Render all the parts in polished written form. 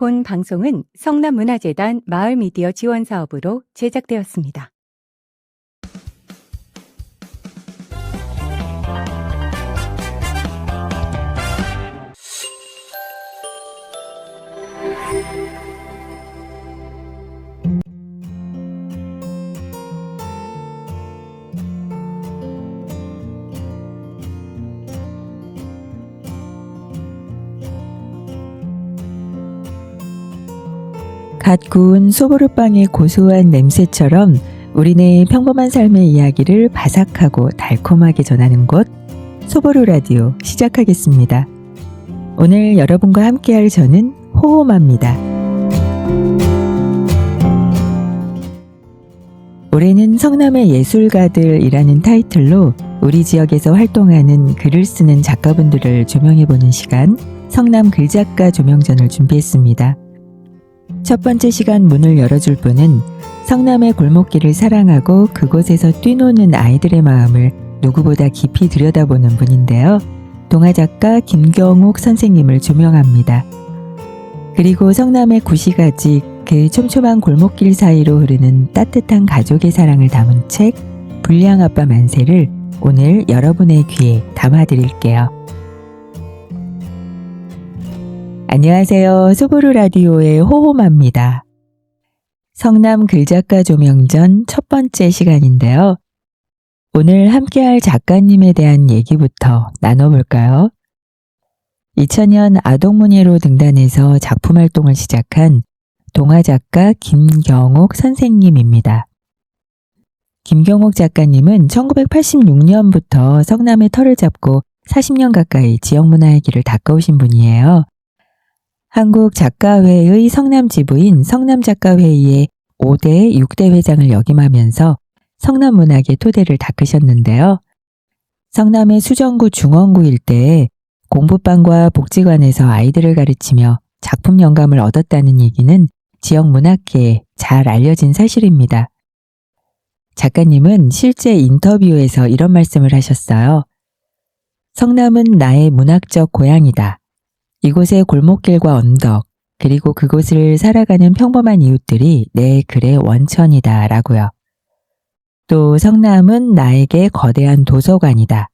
본 방송은 성남문화재단 마을미디어 지원사업으로 제작되었습니다. 갓 구운 소보루빵의 고소한 냄새처럼 우리네 평범한 삶의 이야기를 바삭하고 달콤하게 전하는 곳 소보루 라디오 시작하겠습니다. 오늘 여러분과 함께할 저는 호호마입니다. 올해는 성남의 예술가들이라는 타이틀로 우리 지역에서 활동하는 글을 쓰는 작가분들을 조명해보는 시간 성남 글작가 조명전을 준비했습니다. 첫 번째 시간 문을 열어줄 분은 성남의 골목길을 사랑하고 그곳에서 뛰노는 아이들의 마음을 누구보다 깊이 들여다보는 분인데요. 동화작가 김경옥 선생님을 조명합니다. 그리고 성남의 구시가지 그 촘촘한 골목길 사이로 흐르는 따뜻한 가족의 사랑을 담은 책 불량아빠 만세를 오늘 여러분의 귀에 담아드릴게요. 안녕하세요. 소보루 라디오의 호호마입니다. 성남 글작가 조명전 첫 번째 시간인데요. 오늘 함께할 작가님에 대한 얘기부터 나눠볼까요? 2000년 아동문예로 등단해서 작품 활동을 시작한 동화작가 김경옥 선생님입니다. 김경옥 작가님은 1986년부터 성남의 터를 잡고 40년 가까이 지역문화의 길을 닦아오신 분이에요. 한국작가회의 성남지부인 성남작가회의의 5대, 6대 회장을 역임하면서 성남문학의 토대를 닦으셨는데요. 성남의 수정구 중원구 일대에 공부방과 복지관에서 아이들을 가르치며 작품 영감을 얻었다는 얘기는 지역 문학계에 잘 알려진 사실입니다. 작가님은 실제 인터뷰에서 이런 말씀을 하셨어요. 성남은 나의 문학적 고향이다. 이곳의 골목길과 언덕, 그리고 그곳을 살아가는 평범한 이웃들이 내 글의 원천이다 라고요. 또 성남은 나에게 거대한 도서관이다.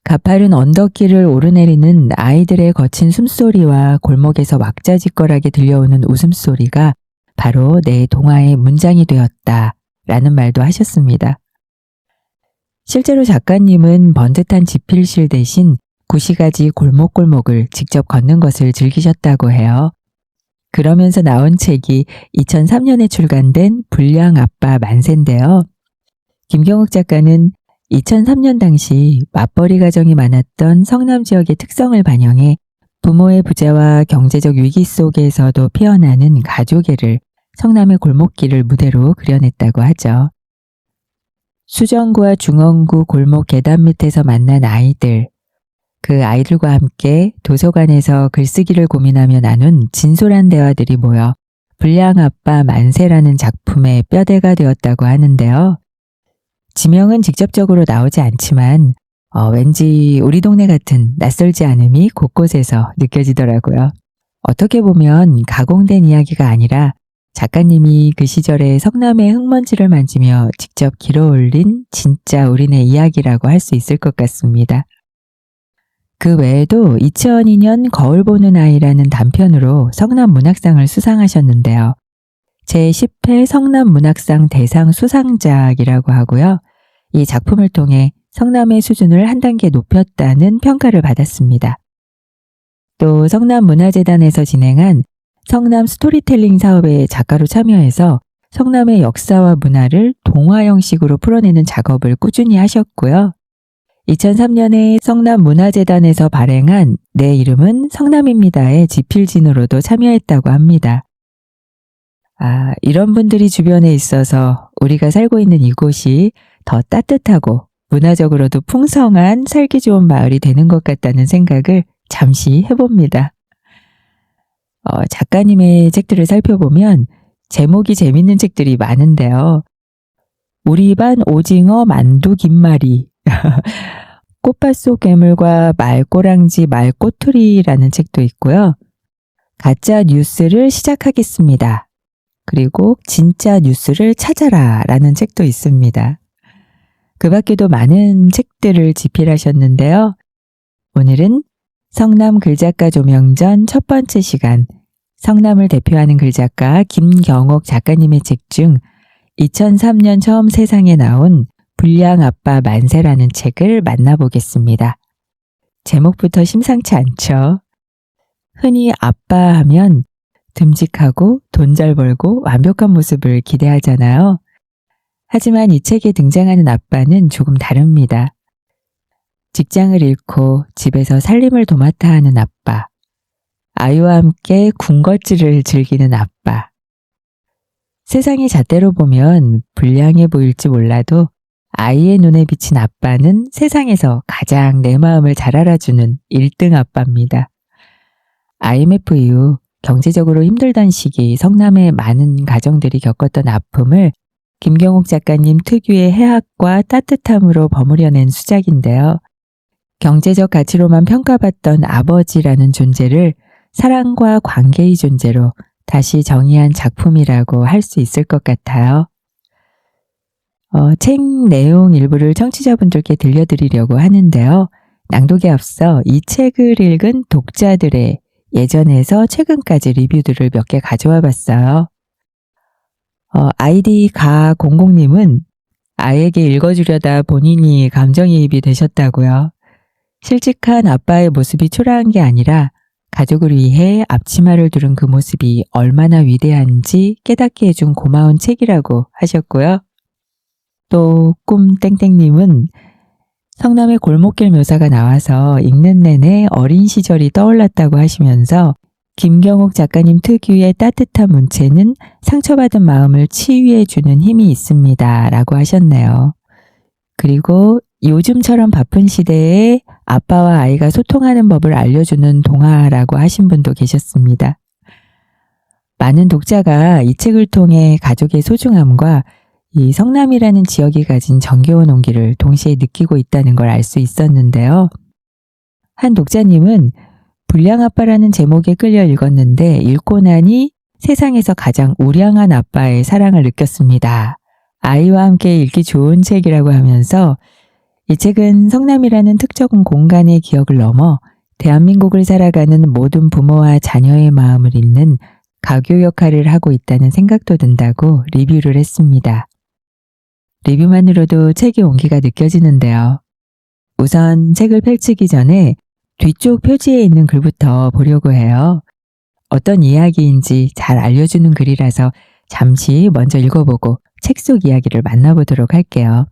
가파른 언덕길을 오르내리는 아이들의 거친 숨소리와 골목에서 왁자지껄하게 들려오는 웃음소리가 바로 내 동화의 문장이 되었다 라는 말도 하셨습니다. 실제로 작가님은 번듯한 지필실 대신 구시가지 골목골목을 직접 걷는 것을 즐기셨다고 해요. 그러면서 나온 책이 2003년에 출간된 불량아빠 만세인데요. 김경옥 작가는 2003년 당시 맞벌이 가정이 많았던 성남 지역의 특성을 반영해 부모의 부재와 경제적 위기 속에서도 피어나는 가족애를 성남의 골목길을 무대로 그려냈다고 하죠. 수정구와 중원구 골목 계단 밑에서 만난 아이들, 그 아이들과 함께 도서관에서 글쓰기를 고민하며 나눈 진솔한 대화들이 모여 불량아빠 만세라는 작품의 뼈대가 되었다고 하는데요. 지명은 직접적으로 나오지 않지만 왠지 우리 동네 같은 낯설지 않음이 곳곳에서 느껴지더라고요. 어떻게 보면 가공된 이야기가 아니라 작가님이 그 시절에 성남의 흙먼지를 만지며 직접 길어올린 진짜 우리네 이야기라고 할 수 있을 것 같습니다. 그 외에도 2002년 거울 보는 아이라는 단편으로 성남 문학상을 수상하셨는데요. 제10회 성남 문학상 대상 수상작이라고 하고요. 이 작품을 통해 성남의 수준을 한 단계 높였다는 평가를 받았습니다. 또 성남문화재단에서 진행한 성남 스토리텔링 사업에 작가로 참여해서 성남의 역사와 문화를 동화 형식으로 풀어내는 작업을 꾸준히 하셨고요. 2003년에 성남문화재단에서 발행한 내 이름은 성남입니다의 지필진으로도 참여했다고 합니다. 이런 분들이 주변에 있어서 우리가 살고 있는 이곳이 더 따뜻하고 문화적으로도 풍성한 살기 좋은 마을이 되는 것 같다는 생각을 잠시 해봅니다. 작가님의 책들을 살펴보면 제목이 재밌는 책들이 많은데요. 우리 반 오징어 만두 김말이 꽃밭 속 괴물과 말꼬랑지 말꼬투리라는 책도 있고요. 가짜 뉴스를 시작하겠습니다. 그리고 진짜 뉴스를 찾아라 라는 책도 있습니다. 그 밖에도 많은 책들을 집필하셨는데요. 오늘은 성남 글작가 조명전 첫 번째 시간, 성남을 대표하는 글작가 김경옥 작가님의 책 중 2003년 처음 세상에 나온 불량 아빠 만세라는 책을 만나보겠습니다. 제목부터 심상치 않죠? 흔히 아빠 하면 듬직하고 돈 잘 벌고 완벽한 모습을 기대하잖아요. 하지만 이 책에 등장하는 아빠는 조금 다릅니다. 직장을 잃고 집에서 살림을 도맡아 하는 아빠, 아이와 함께 군것질을 즐기는 아빠. 세상의 잣대로 보면 불량해 보일지 몰라도 아이의 눈에 비친 아빠는 세상에서 가장 내 마음을 잘 알아주는 1등 아빠입니다. IMF 이후 경제적으로 힘들던 시기 성남의 많은 가정들이 겪었던 아픔을 김경옥 작가님 특유의 해학과 따뜻함으로 버무려낸 수작인데요. 경제적 가치로만 평가받던 아버지라는 존재를 사랑과 관계의 존재로 다시 정의한 작품이라고 할 수 있을 것 같아요. 책 내용 일부를 청취자분들께 들려드리려고 하는데요. 낭독에 앞서 이 책을 읽은 독자들의 예전에서 최근까지 리뷰들을 몇 개 가져와 봤어요. 아이디 가공공님은 아이에게 읽어주려다 본인이 감정이입이 되셨다고요. 실직한 아빠의 모습이 초라한 게 아니라 가족을 위해 앞치마를 두른 그 모습이 얼마나 위대한지 깨닫게 해준 고마운 책이라고 하셨고요. 또 꿈땡땡님은 성남의 골목길 묘사가 나와서 읽는 내내 어린 시절이 떠올랐다고 하시면서 김경옥 작가님 특유의 따뜻한 문체는 상처받은 마음을 치유해주는 힘이 있습니다 라고 하셨네요. 그리고 요즘처럼 바쁜 시대에 아빠와 아이가 소통하는 법을 알려주는 동화라고 하신 분도 계셨습니다. 많은 독자가 이 책을 통해 가족의 소중함과 이 성남이라는 지역이 가진 정겨운 온기를 동시에 느끼고 있다는 걸 알 수 있었는데요. 한 독자님은 불량 아빠라는 제목에 끌려 읽었는데 읽고 나니 세상에서 가장 우량한 아빠의 사랑을 느꼈습니다. 아이와 함께 읽기 좋은 책이라고 하면서 이 책은 성남이라는 특정 공간의 기억을 넘어 대한민국을 살아가는 모든 부모와 자녀의 마음을 잇는 가교 역할을 하고 있다는 생각도 든다고 리뷰를 했습니다. 리뷰만으로도 책의 온기가 느껴지는데요. 우선 책을 펼치기 전에 뒤쪽 표지에 있는 글부터 보려고 해요. 어떤 이야기인지 잘 알려주는 글이라서 잠시 먼저 읽어보고 책 속 이야기를 만나보도록 할게요.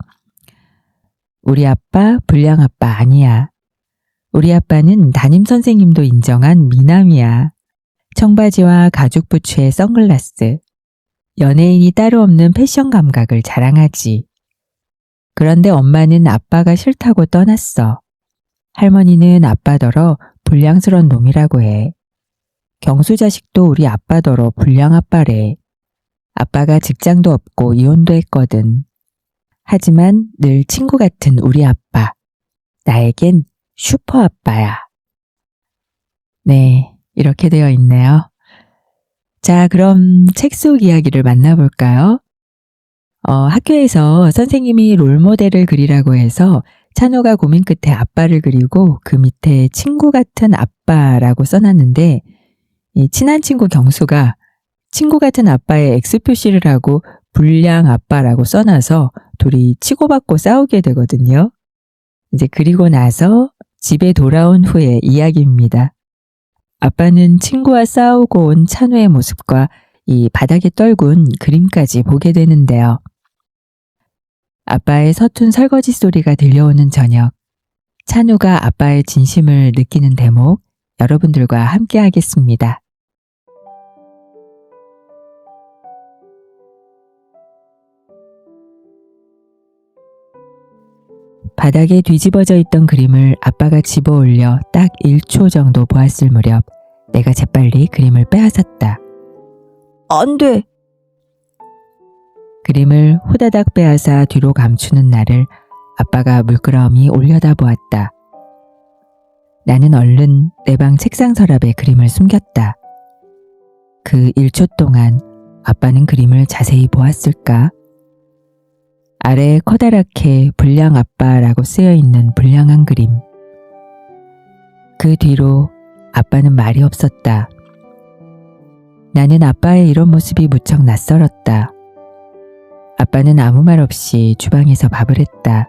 우리 아빠 불량 아빠 아니야. 우리 아빠는 담임선생님도 인정한 미남이야. 청바지와 가죽 부츠에 선글라스. 연예인이 따로 없는 패션 감각을 자랑하지. 그런데 엄마는 아빠가 싫다고 떠났어. 할머니는 아빠더러 불량스러운 놈이라고 해. 경수 자식도 우리 아빠더러 불량 아빠래. 아빠가 직장도 없고 이혼도 했거든. 하지만 늘 친구 같은 우리 아빠. 나에겐 슈퍼 아빠야. 네, 이렇게 되어 있네요. 자, 그럼 책 속 이야기를 만나볼까요? 학교에서 선생님이 롤모델을 그리라고 해서 찬호가 고민 끝에 아빠를 그리고 그 밑에 친구 같은 아빠라고 써놨는데 이 친한 친구 경수가 친구 같은 아빠에 X 표시를 하고 불량 아빠라고 써놔서 둘이 치고받고 싸우게 되거든요. 이제 그리고 나서 집에 돌아온 후의 이야기입니다. 아빠는 친구와 싸우고 온 찬우의 모습과 이 바닥에 떨군 그림까지 보게 되는데요. 아빠의 서툰 설거지 소리가 들려오는 저녁, 찬우가 아빠의 진심을 느끼는 대목, 여러분들과 함께 하겠습니다. 바닥에 뒤집어져 있던 그림을 아빠가 집어 올려 딱 1초 정도 보았을 무렵 내가 재빨리 그림을 빼앗았다. 안 돼! 그림을 후다닥 빼앗아 뒤로 감추는 나를 아빠가 물끄러미 올려다보았다. 나는 얼른 내 방 책상 서랍에 그림을 숨겼다. 그 1초 동안 아빠는 그림을 자세히 보았을까? 아래에 커다랗게 불량 아빠라고 쓰여 있는 불량한 그림. 그 뒤로 아빠는 말이 없었다. 나는 아빠의 이런 모습이 무척 낯설었다. 아빠는 아무 말 없이 주방에서 밥을 했다.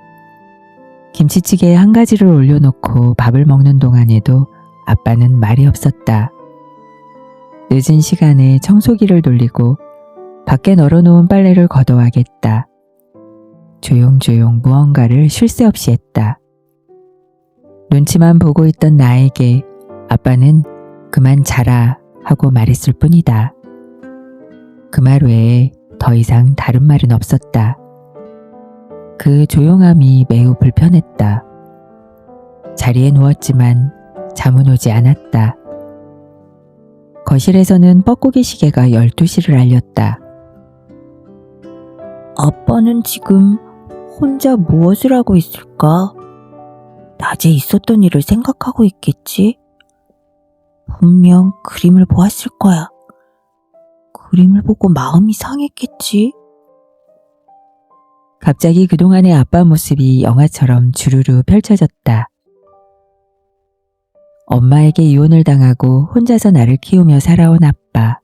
김치찌개에 한 가지를 올려놓고 밥을 먹는 동안에도 아빠는 말이 없었다. 늦은 시간에 청소기를 돌리고 밖에 널어놓은 빨래를 걷어와겠다. 조용조용 무언가를 쉴 새 없이 했다. 눈치만 보고 있던 나에게 아빠는 그만 자라 하고 말했을 뿐이다. 그 말 외에 더 이상 다른 말은 없었다. 그 조용함이 매우 불편했다. 자리에 누웠지만 잠은 오지 않았다. 거실에서는 뻐꾸기 시계가 12시를 알렸다. 아빠는 지금 혼자 무엇을 하고 있을까? 낮에 있었던 일을 생각하고 있겠지? 분명 그림을 보았을 거야. 그림을 보고 마음이 상했겠지? 갑자기 그동안의 아빠 모습이 영화처럼 주르르 펼쳐졌다. 엄마에게 이혼을 당하고 혼자서 나를 키우며 살아온 아빠.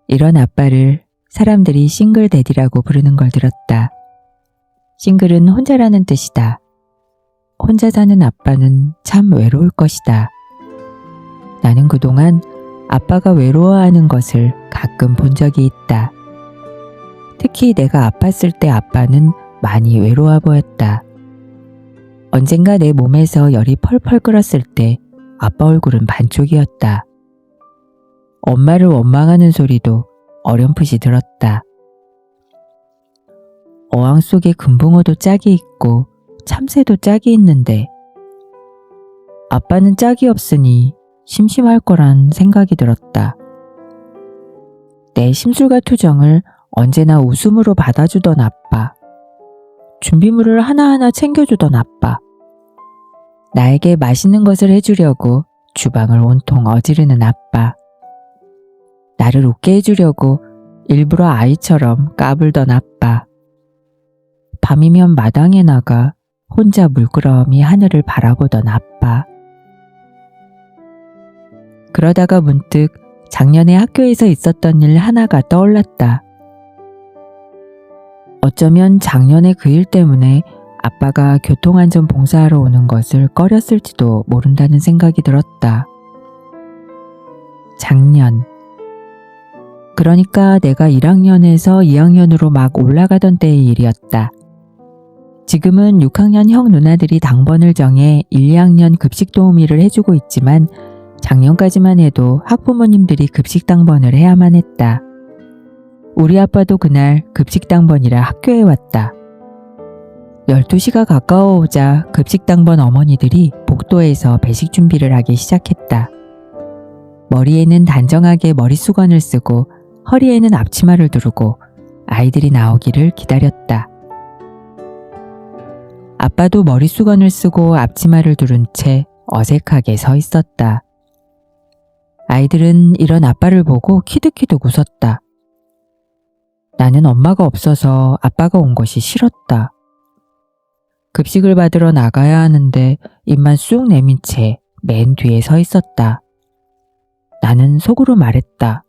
이런 아빠를 사람들이 싱글데디라고 부르는 걸 들었다. 싱글은 혼자라는 뜻이다. 혼자 사는 아빠는 참 외로울 것이다. 나는 그동안 아빠가 외로워하는 것을 가끔 본 적이 있다. 특히 내가 아팠을 때 아빠는 많이 외로워 보였다. 언젠가 내 몸에서 열이 펄펄 끓었을 때 아빠 얼굴은 반쪽이었다. 엄마를 원망하는 소리도 어렴풋이 들었다. 어항 속에 금붕어도 짝이 있고 참새도 짝이 있는데 아빠는 짝이 없으니 심심할 거란 생각이 들었다. 내 심술과 투정을 언제나 웃음으로 받아주던 아빠. 준비물을 하나하나 챙겨주던 아빠. 나에게 맛있는 것을 해주려고 주방을 온통 어지르는 아빠. 나를 웃게 해주려고 일부러 아이처럼 까불던 아빠. 밤이면 마당에 나가 혼자 물끄러미 하늘을 바라보던 아빠. 그러다가 문득 작년에 학교에서 있었던 일 하나가 떠올랐다. 어쩌면 작년에 그 일 때문에 아빠가 교통안전 봉사하러 오는 것을 꺼렸을지도 모른다는 생각이 들었다. 작년. 그러니까 내가 1학년에서 2학년으로 막 올라가던 때의 일이었다. 지금은 6학년 형 누나들이 당번을 정해 1, 2학년 급식 도우미를 해주고 있지만 작년까지만 해도 학부모님들이 급식 당번을 해야만 했다. 우리 아빠도 그날 급식 당번이라 학교에 왔다. 12시가 가까워오자 급식 당번 어머니들이 복도에서 배식 준비를 하기 시작했다. 머리에는 단정하게 머리수건을 쓰고 허리에는 앞치마를 두르고 아이들이 나오기를 기다렸다. 아빠도 머리수건을 쓰고 앞치마를 두른 채 어색하게 서 있었다. 아이들은 이런 아빠를 보고 키득키득 웃었다. 나는 엄마가 없어서 아빠가 온 것이 싫었다. 급식을 받으러 나가야 하는데 입만 쑥 내민 채 맨 뒤에 서 있었다. 나는 속으로 말했다.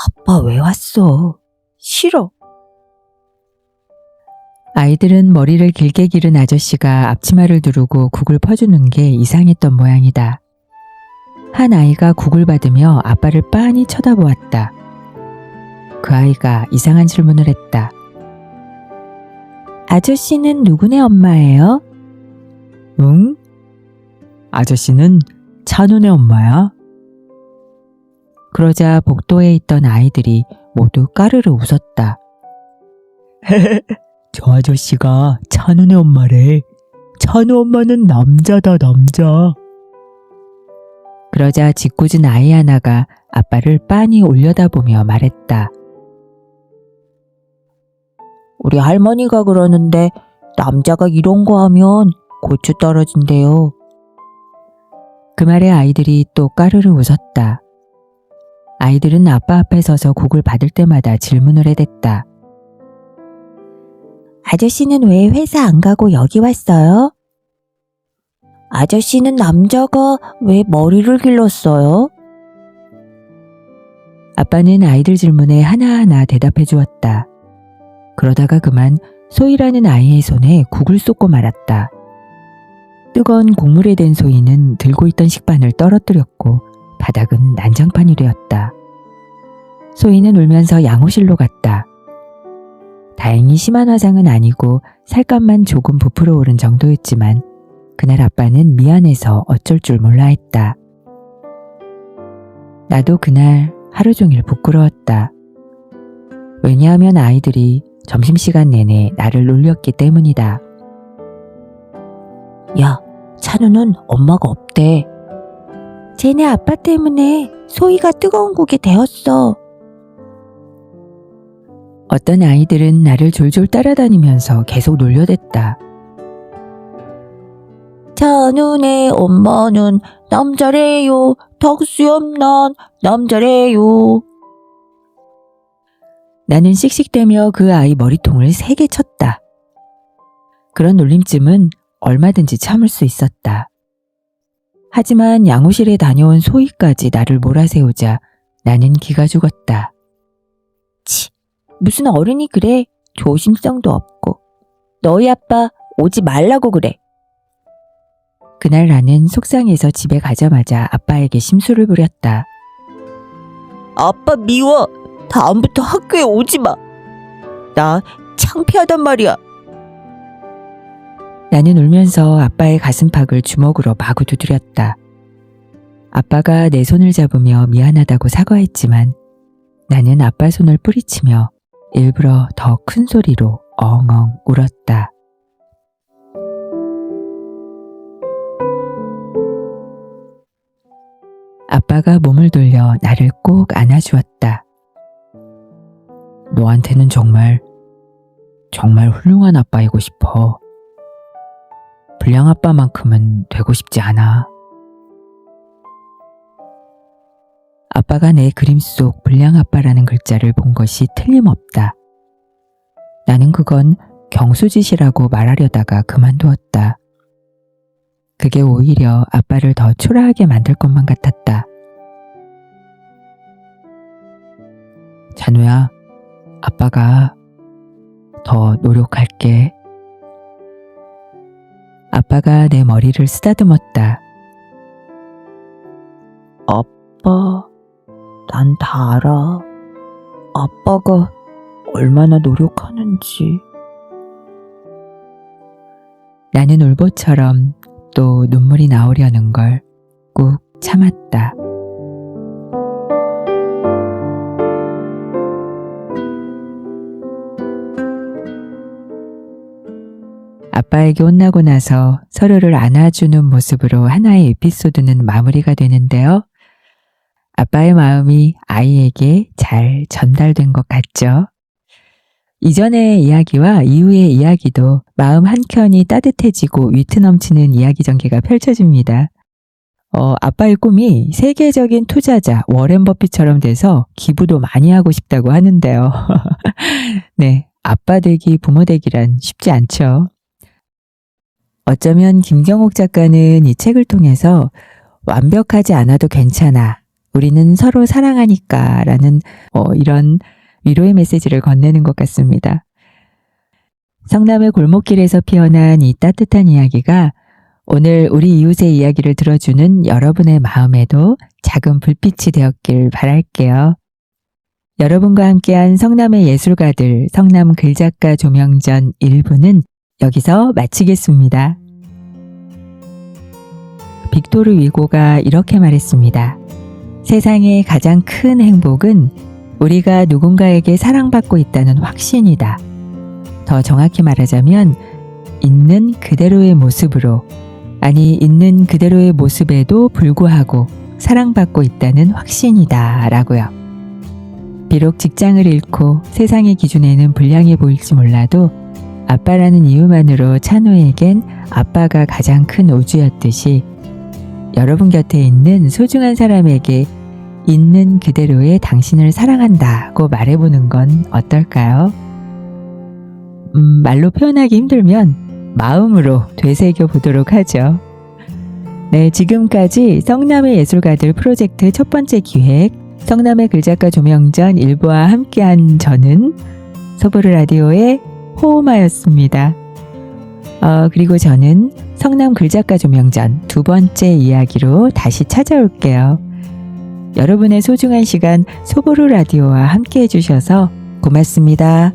아빠 왜 왔어? 싫어. 아이들은 머리를 길게 기른 아저씨가 앞치마를 두르고 국을 퍼주는 게 이상했던 모양이다. 한 아이가 국을 받으며 아빠를 빤히 쳐다보았다. 그 아이가 이상한 질문을 했다. 아저씨는 누구네 엄마예요? 응? 아저씨는 찬훈의 엄마야? 그러자 복도에 있던 아이들이 모두 까르르 웃었다. 저 아저씨가 찬훈의 엄마래. 찬우 엄마는 남자다, 남자. 그러자 짓궂은 아이 하나가 아빠를 빤히 올려다보며 말했다. 우리 할머니가 그러는데 남자가 이런 거 하면 고추 떨어진대요. 그 말에 아이들이 또 까르르 웃었다. 아이들은 아빠 앞에 서서 국을 받을 때마다 질문을 해댔다. 아저씨는 왜 회사 안 가고 여기 왔어요? 아저씨는 남자가 왜 머리를 길렀어요? 아빠는 아이들 질문에 하나하나 대답해 주었다. 그러다가 그만 소희라는 아이의 손에 국을 쏟고 말았다. 뜨거운 국물에 댄 소희는 들고 있던 식판을 떨어뜨렸고 바닥은 난장판이 되었다. 소희는 울면서 양호실로 갔다. 다행히 심한 화상은 아니고 살갗만 조금 부풀어 오른 정도였지만 그날 아빠는 미안해서 어쩔 줄 몰라 했다. 나도 그날 하루 종일 부끄러웠다. 왜냐하면 아이들이 점심시간 내내 나를 놀렸기 때문이다. 야, 찬우는 엄마가 없대. 쟤네 아빠 때문에 소희가 뜨거운 국에 데웠어. 어떤 아이들은 나를 졸졸 따라다니면서 계속 놀려댔다. 찬우네 엄마는 남자래요. 덕수염난 남자래요. 나는 씩씩대며 그 아이 머리통을 3개 쳤다. 그런 놀림쯤은 얼마든지 참을 수 있었다. 하지만 양호실에 다녀온 소희까지 나를 몰아세우자 나는 기가 죽었다. 치, 무슨 어른이 그래? 조심성도 없고. 너희 아빠 오지 말라고 그래. 그날 나는 속상해서 집에 가자마자 아빠에게 심술을 부렸다. 아빠 미워. 다음부터 학교에 오지 마. 나 창피하단 말이야. 나는 울면서 아빠의 가슴팍을 주먹으로 마구 두드렸다. 아빠가 내 손을 잡으며 미안하다고 사과했지만 나는 아빠 손을 뿌리치며 일부러 더 큰 소리로 엉엉 울었다. 아빠가 몸을 돌려 나를 꼭 안아주었다. 너한테는 정말 훌륭한 아빠이고 싶어. 불량 아빠만큼은 되고 싶지 않아. 아빠가 내 그림 속 불량 아빠라는 글자를 본 것이 틀림없다. 나는 그건 경수짓이라고 말하려다가 그만두었다. 그게 오히려 아빠를 더 초라하게 만들 것만 같았다. 찬우야, 아빠가 더 노력할게. 아빠가 내 머리를 쓰다듬었다. 아빠, 난 다 알아. 아빠가 얼마나 노력하는지. 나는 울보처럼 또 눈물이 나오려는 걸 꾹 참았다. 아빠에게 혼나고 나서 서로를 안아주는 모습으로 하나의 에피소드는 마무리가 되는데요. 아빠의 마음이 아이에게 잘 전달된 것 같죠? 이전의 이야기와 이후의 이야기도 마음 한켠이 따뜻해지고 위트 넘치는 이야기 전개가 펼쳐집니다. 아빠의 꿈이 세계적인 투자자 워렌 버핏처럼 돼서 기부도 많이 하고 싶다고 하는데요. 네, 아빠 되기, 부모 되기란 쉽지 않죠. 어쩌면 김경옥 작가는 이 책을 통해서 완벽하지 않아도 괜찮아. 우리는 서로 사랑하니까 라는 이런 위로의 메시지를 건네는 것 같습니다. 성남의 골목길에서 피어난 이 따뜻한 이야기가 오늘 우리 이웃의 이야기를 들어주는 여러분의 마음에도 작은 불빛이 되었길 바랄게요. 여러분과 함께한 성남의 예술가들, 성남 글작가 조명전 1부는 여기서 마치겠습니다. 빅토르 위고가 이렇게 말했습니다. 세상의 가장 큰 행복은 우리가 누군가에게 사랑받고 있다는 확신이다. 더 정확히 말하자면 있는 그대로의 모습으로, 아니 있는 그대로의 모습에도 불구하고 사랑받고 있다는 확신이다 라고요. 비록 직장을 잃고 세상의 기준에는 불량해 보일지 몰라도 아빠라는 이유만으로 찬우에겐 아빠가 가장 큰 우주였듯이 여러분 곁에 있는 소중한 사람에게 있는 그대로의 당신을 사랑한다고 말해보는 건 어떨까요? 말로 표현하기 힘들면 마음으로 되새겨 보도록 하죠. 네, 지금까지 성남의 예술가들 프로젝트 첫 번째 기획, 성남의 글작가 조명전 일부와 함께한 저는 소보루 라디오의 호우마였습니다. 그리고 저는 성남 글작가 조명전 두 번째 이야기로 다시 찾아올게요. 여러분의 소중한 시간 소보루 라디오와 함께 해주셔서 고맙습니다.